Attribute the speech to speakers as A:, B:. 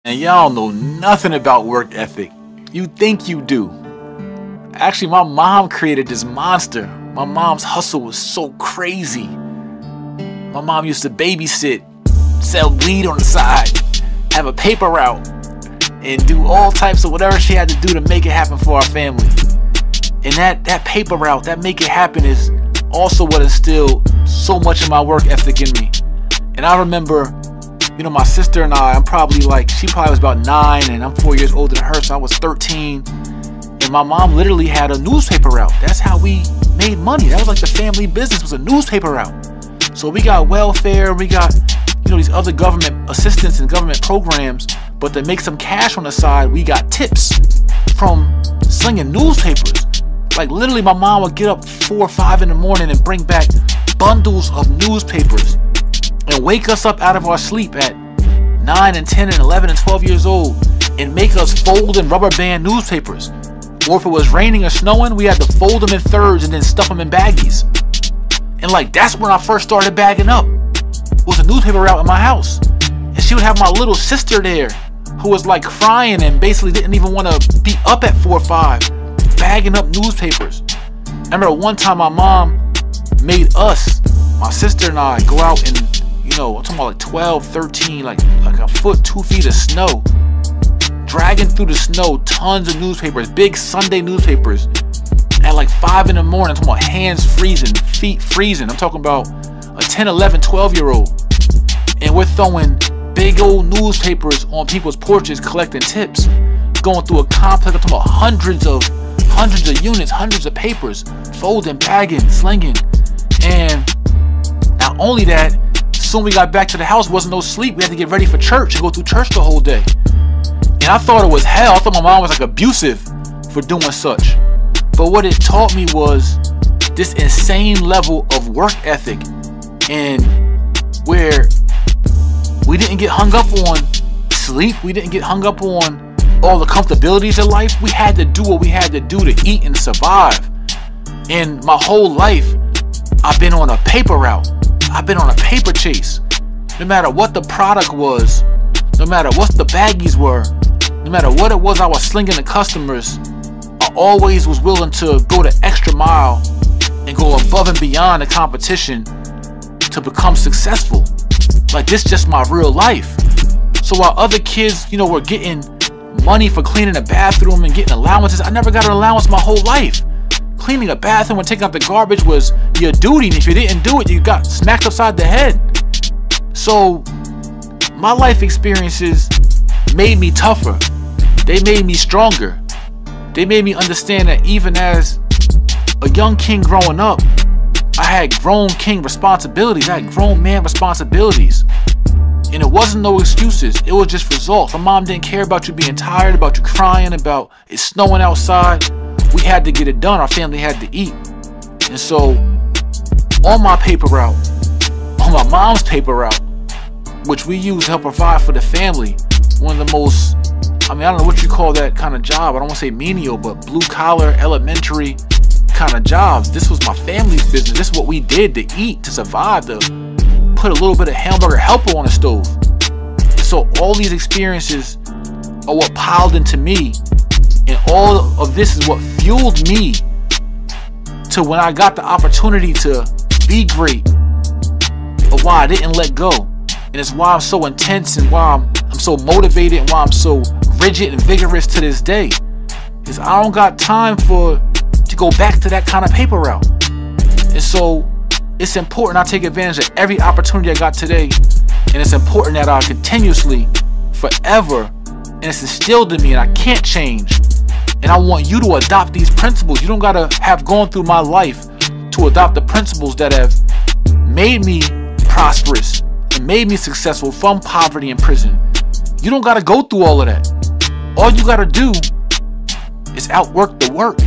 A: And y'all know nothing about work ethic. You think you do. Actually, my mom created this monster. My mom's hustle was so crazy. My mom used to babysit, sell weed on the side, have a paper route, and do all types of whatever she had to do to make it happen for our family. And that paper route, that make it happen, is also what instilled so much of my work ethic in me. And I remember, you know, my sister and I, she probably was about 9 and I'm 4 years older than her, so I was 13. And my mom literally had a newspaper route. That's how we made money. That was like the family business, was a newspaper route. So we got welfare, we got, you know, these other government assistance and government programs, but to make some cash on the side, we got tips from slinging newspapers. Like literally my mom would get up 4 or 5 in the morning and bring back bundles of newspapers and wake us up out of our sleep at 9 and 10 and 11 and 12 years old and make us fold and rubber band newspapers. Or if it was raining or snowing, we had to fold them in thirds and then stuff them in baggies. And like, that's when I first started bagging up. It was a newspaper route in my house. And she would have my little sister there who was like crying and basically didn't even want to be up at 4 or 5, bagging up newspapers. I remember one time my mom made us, my sister and I, go out and, you know, I'm talking about like 12, 13, like a foot, 2 feet of snow, dragging through the snow, tons of newspapers, big Sunday newspapers, at like 5 in the morning. I'm talking about hands freezing, feet freezing. I'm talking about a 10, 11, 12-year-old. And we're throwing big old newspapers on people's porches, collecting tips, going through a complex. I'm talking about hundreds of units, hundreds of papers, folding, bagging, slinging. And not only that, soon we got back to the house, wasn't no sleep. We had to get ready for church and go through church the whole day. And I thought it was hell. I thought my mom was like abusive for doing such. But what it taught me was this insane level of work ethic, and where we didn't get hung up on sleep. We didn't get hung up on all the comfortabilities of life. We had to do what we had to do to eat and survive. And my whole life, I've been on a paper route. I've been on a paper chase. No matter what the product was, no matter what the baggies were, no matter what it was I was slinging to customers, I always was willing to go the extra mile and go above and beyond the competition to become successful. Like, this is just my real life. So while other kids, you know, were getting money for cleaning a bathroom and getting allowances, I never got an allowance my whole life. Cleaning a bathroom and taking out the garbage was your duty, and if you didn't do it, you got smacked upside the head. So my life experiences made me tougher. They made me stronger. They made me understand that even as a young king growing up, I had grown king responsibilities. I had grown man responsibilities. And it wasn't no excuses. It was just results. My mom didn't care about you being tired, about you crying, about it snowing outside. We had to get it done. Our family had to eat. And so on my paper route, on my mom's paper route, which we use to help provide for the family, one of the most, I don't know what you call that kind of job. I don't want to say menial, but blue collar, elementary kind of jobs. This was my family's business. This is what we did to eat, to survive, to put a little bit of hamburger helper on the stove. So all these experiences are what piled into me, and all of this is what fueled me to when I got the opportunity to be great, of why I didn't let go. And it's why I'm so intense, and why I'm so motivated, and why I'm so rigid and vigorous to this day. Is I don't got time to go back to that kind of paper route. And so it's important I take advantage of every opportunity I got today. And it's important that I continuously, forever, and it's instilled in me, and I can't change. And I want you to adopt these principles. You don't gotta have gone through my life to adopt the principles that have made me prosperous and made me successful from poverty and prison. You don't gotta go through all of that. All you gotta do is outwork the work.